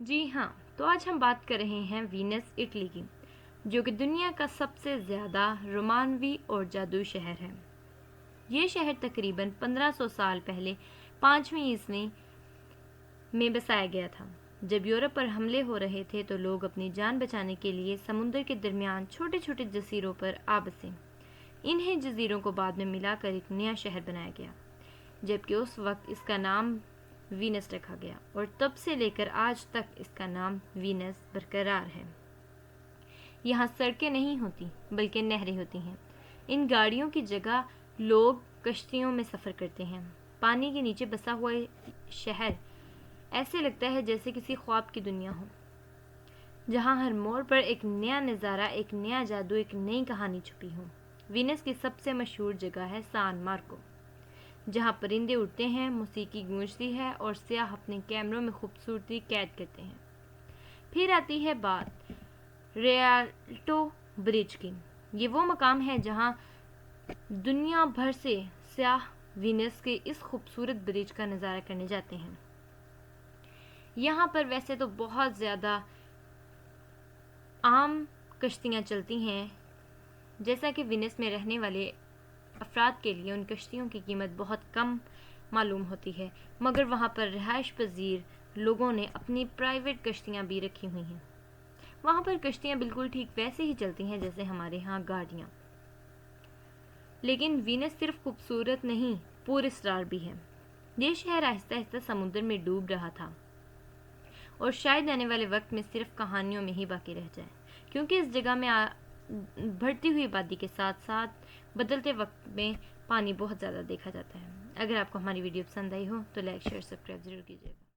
جی ہاں، تو آج ہم بات کر رہے ہیں وینس اٹلی کی، جو کہ دنیا کا سب سے زیادہ رومانوی اور جادوئی شہر ہے۔ یہ شہر تقریباً 1500 سال پہلے 5ویں عیسوی میں بسایا گیا تھا۔ جب یورپ پر حملے ہو رہے تھے تو لوگ اپنی جان بچانے کے لیے سمندر کے درمیان چھوٹے چھوٹے جزیروں پر آ بسے۔ انہیں جزیروں کو بعد میں ملا کر ایک نیا شہر بنایا گیا، جبکہ اس وقت اس کا نام وینس رکھا گیا، اور تب سے لے کر آج تک اس کا نام وینس برقرار ہے۔ یہاں سڑکیں نہیں ہوتی بلکہ نہریں ہوتی ہیں۔ ان گاڑیوں کی جگہ لوگ کشتیوں میں سفر کرتے ہیں۔ پانی کے نیچے بسا ہوا شہر ایسے لگتا ہے جیسے کسی خواب کی دنیا ہو، جہاں ہر موڑ پر ایک نیا نظارہ، ایک نیا جادو، ایک نئی کہانی چھپی ہو۔ وینس کی سب سے مشہور جگہ ہے سان مارکو، جہاں پرندے اڑتے ہیں، موسیقی گونجتی ہے اور سیاح اپنے کیمروں میں خوبصورتی قید کرتے ہیں۔ پھر آتی ہے بات ریالٹو برج کی۔ یہ وہ مقام ہے جہاں دنیا بھر سے سیاح وینس کے اس خوبصورت برج کا نظارہ کرنے جاتے ہیں۔ یہاں پر ویسے تو بہت زیادہ عام کشتیاں چلتی ہیں، جیسا کہ وینس میں رہنے والے افراد کے لیے ان کشتیوں کی قیمت بہت کم معلوم ہوتی ہے، مگر وہاں پر رہائش پذیر لوگوں نے اپنی پرائیویٹ کشتیاں بھی رکھی ہوئی ہیں۔ وہاں پر کشتیاں بالکل ٹھیک ویسے ہی چلتی ہیں جیسے ہمارے ہاں گاڑیاں۔ لیکن وینس صرف خوبصورت نہیں، پر اسرار بھی ہے۔ یہ شہر آہستہ آہستہ سمندر میں ڈوب رہا تھا، اور شاید آنے والے وقت میں صرف کہانیوں میں ہی باقی رہ جائے، کیونکہ اس جگہ میں بڑھتی ہوئی آبادی کے ساتھ ساتھ بدلتے وقت میں پانی بہت زیادہ دیکھا جاتا ہے۔ اگر آپ کو ہماری ویڈیو پسند آئی ہو تو لائک، شیئر، سبسکرائب ضرور کیجیے گا۔